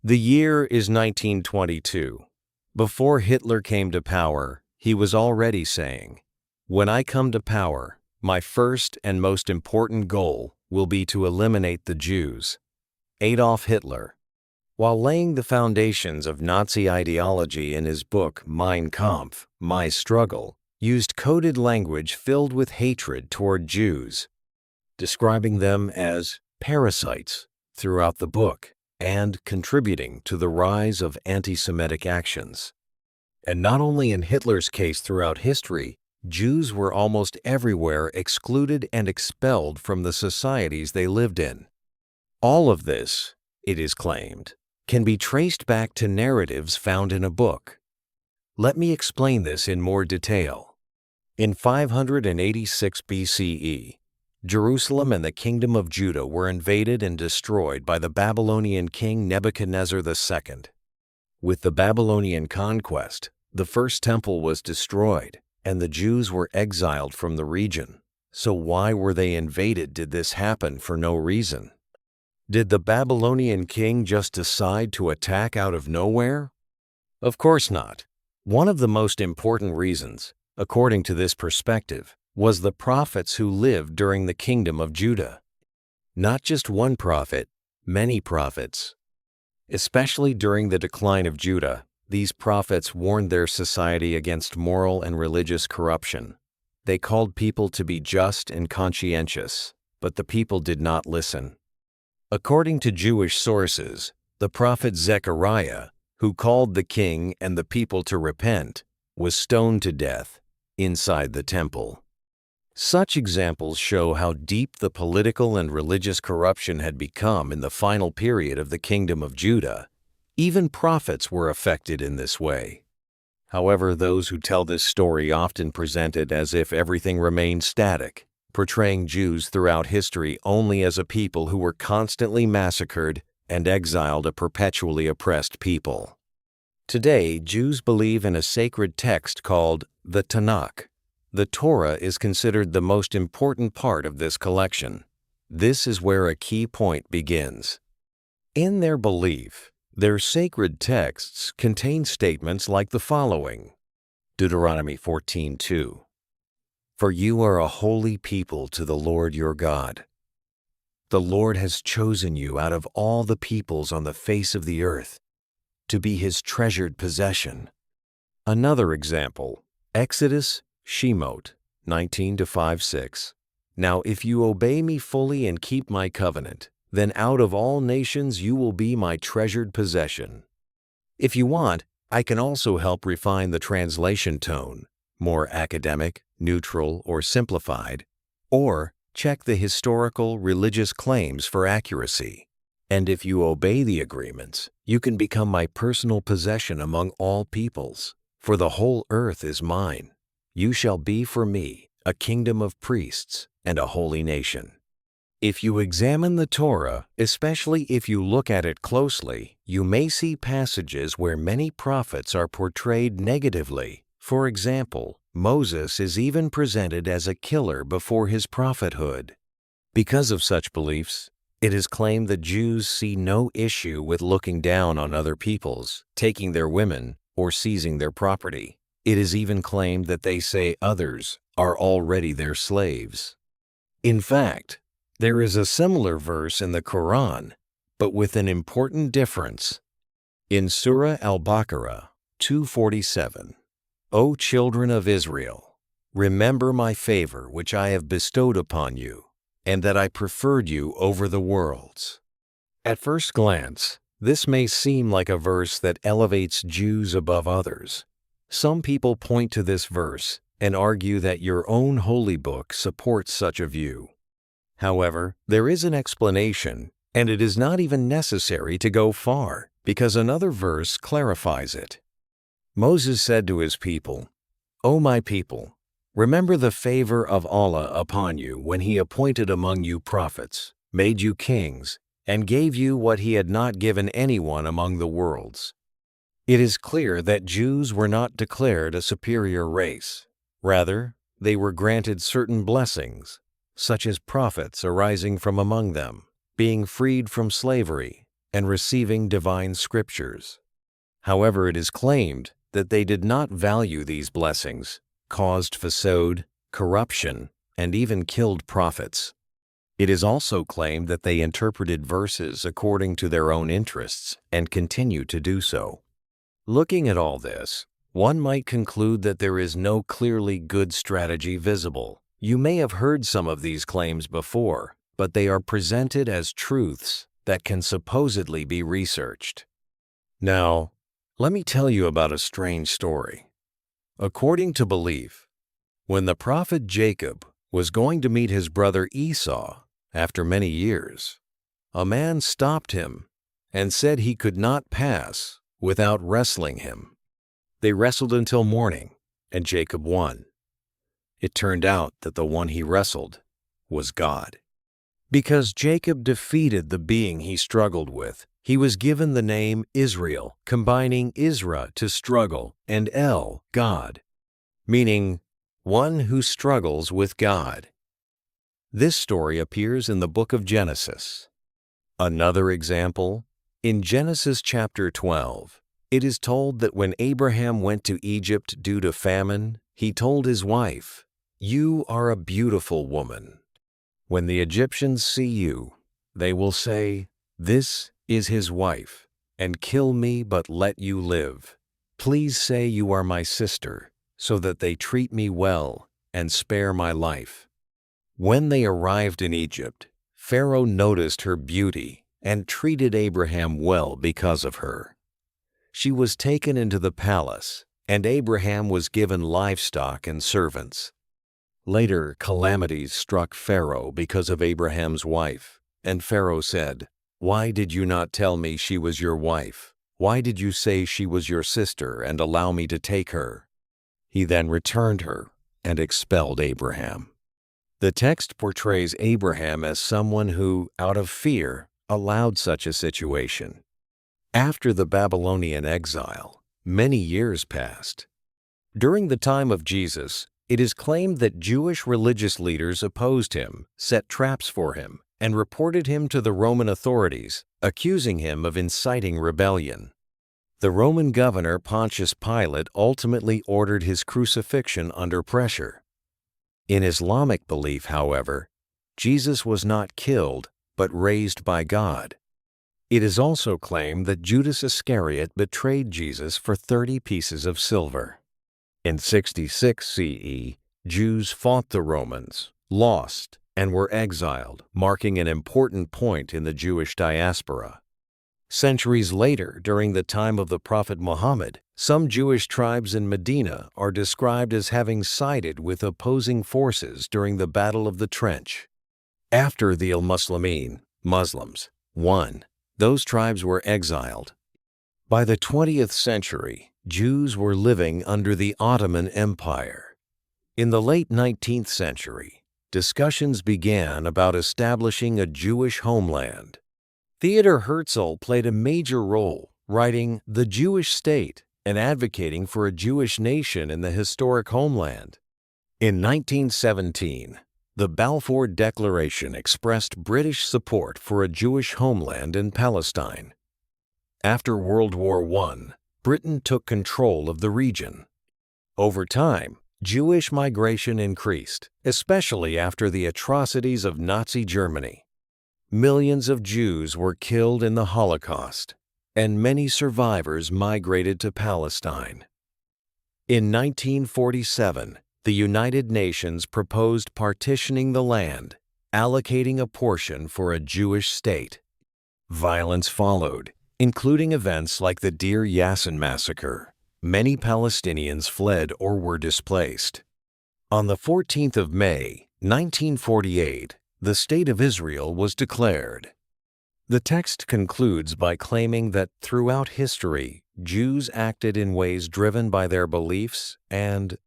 The year is 1922. Before Hitler came to power, he was already saying, "When I come to power, my first and most important goal will be to eliminate the Jews." Adolf Hitler, while laying the foundations of Nazi ideology in his book Mein Kampf, My Struggle, used coded language filled with hatred toward Jews, describing them as parasites throughout the book and contributing to the rise of anti-Semitic actions. And not only in Hitler's case throughout history, Jews were almost everywhere excluded and expelled from the societies they lived in. All of this, it is claimed, can be traced back to narratives found in a book. Let me explain this in more detail. In 586 BCE, Jerusalem and the Kingdom of Judah were invaded and destroyed by the Babylonian king Nebuchadnezzar II. With the Babylonian conquest, the first temple was destroyed, and the Jews were exiled from the region. So why were they invaded? Did this happen for no reason? Did the Babylonian king just decide to attack out of nowhere? Of course not. One of the most important reasons, according to this perspective, was the prophets who lived during the kingdom of Judah. Not just one prophet, many prophets. Especially during the decline of Judah, these prophets warned their society against moral and religious corruption. They called people to be just and conscientious, but the people did not listen. According to Jewish sources, the prophet Zechariah, who called the king and the people to repent, was stoned to death inside the temple. Such examples show how deep the political and religious corruption had become in the final period of the kingdom of Judah. Even prophets were affected in this way. However, those who tell this story often present it as if everything remained static, portraying Jews throughout history only as a people who were constantly massacred and exiled, a perpetually oppressed people. Today, Jews believe in a sacred text called the Tanakh. The Torah is considered the most important part of this collection. This is where a key point begins. In their belief, their sacred texts contain statements like the following. Deuteronomy 14:2. For you are a holy people to the Lord your God. The Lord has chosen you out of all the peoples on the face of the earth to be his treasured possession. Another example, Exodus Shemot 19:5-6. Now if you obey me fully and keep my covenant, then out of all nations you will be my treasured possession. If you want, I can also help refine the translation tone, more academic, neutral, or simplified, or check the historical, religious claims for accuracy. And if you obey the agreements, you can become my personal possession among all peoples, for the whole earth is mine. You shall be for me a kingdom of priests and a holy nation. If you examine the Torah, especially if you look at it closely, you may see passages where many prophets are portrayed negatively. For example, Moses is even presented as a killer before his prophethood. Because of such beliefs, it is claimed that Jews see no issue with looking down on other peoples, taking their women, or seizing their property. It is even claimed that they say others are already their slaves. In fact, there is a similar verse in the Quran, but with an important difference. In Surah Al-Baqarah 247, O children of Israel, remember my favor which I have bestowed upon you, and that I preferred you over the worlds. At first glance, this may seem like a verse that elevates Jews above others. Some people point to this verse and argue that your own holy book supports such a view. However, there is an explanation, and it is not even necessary to go far, because another verse clarifies it. Moses said to his people, O my people, remember the favor of Allah upon you when he appointed among you prophets, made you kings, and gave you what he had not given anyone among the worlds. It is clear that Jews were not declared a superior race. Rather, they were granted certain blessings, such as prophets arising from among them, being freed from slavery, and receiving divine scriptures. However, it is claimed that they did not value these blessings, caused fasod, corruption, and even killed prophets. It is also claimed that they interpreted verses according to their own interests and continue to do so. Looking at all this, one might conclude that there is no clearly good strategy visible. You may have heard some of these claims before, but they are presented as truths that can supposedly be researched. Now, let me tell you about a strange story. According to belief, when the prophet Jacob was going to meet his brother Esau after many years, a man stopped him and said he could not pass without wrestling him. They wrestled until morning, and Jacob won. It turned out that the one he wrestled was God. Because Jacob defeated the being he struggled with, he was given the name Israel, combining Isra to struggle and El, God, meaning one who struggles with God. This story appears in the book of Genesis. Another example, in Genesis chapter 12, it is told that when Abraham went to Egypt due to famine, he told his wife, "You are a beautiful woman. When the Egyptians see you, they will say, 'This is his wife,' and kill me but let you live. Please say you are my sister, so that they treat me well and spare my life." When they arrived in Egypt, Pharaoh noticed her beauty and treated Abraham well because of her. She was taken into the palace, and Abraham was given livestock and servants. Later, calamities struck Pharaoh because of Abraham's wife, and Pharaoh said, "Why did you not tell me she was your wife? Why did you say she was your sister and allow me to take her?" He then returned her and expelled Abraham. The text portrays Abraham as someone who, out of fear, allowed such a situation. After the Babylonian exile, many years passed. During the time of Jesus, it is claimed that Jewish religious leaders opposed him, set traps for him, and reported him to the Roman authorities, accusing him of inciting rebellion. The Roman governor Pontius Pilate ultimately ordered his crucifixion under pressure. In Islamic belief, however, Jesus was not killed, but raised by God. It is also claimed that Judas Iscariot betrayed Jesus for 30 pieces of silver. In 66 CE, Jews fought the Romans, lost, and were exiled, marking an important point in the Jewish diaspora. Centuries later, during the time of the Prophet Muhammad, some Jewish tribes in Medina are described as having sided with opposing forces during the Battle of the Trench. After the al-Muslimin, Muslims, won, those tribes were exiled. By the 20th century, Jews were living under the Ottoman Empire. In the late 19th century, discussions began about establishing a Jewish homeland. Theodor Herzl played a major role, writing The Jewish State and advocating for a Jewish nation in the historic homeland. In 1917, the Balfour Declaration expressed British support for a Jewish homeland in Palestine. After World War I, Britain took control of the region. Over time, Jewish migration increased, especially after the atrocities of Nazi Germany. Millions of Jews were killed in the Holocaust, and many survivors migrated to Palestine. In 1947, the United Nations proposed partitioning the land, allocating a portion for a Jewish state. Violence followed, including events like the Deir Yassin massacre. Many Palestinians fled or were displaced. On the 14th of May, 1948, the State of Israel was declared. The text concludes by claiming that throughout history, Jews acted in ways driven by their beliefs and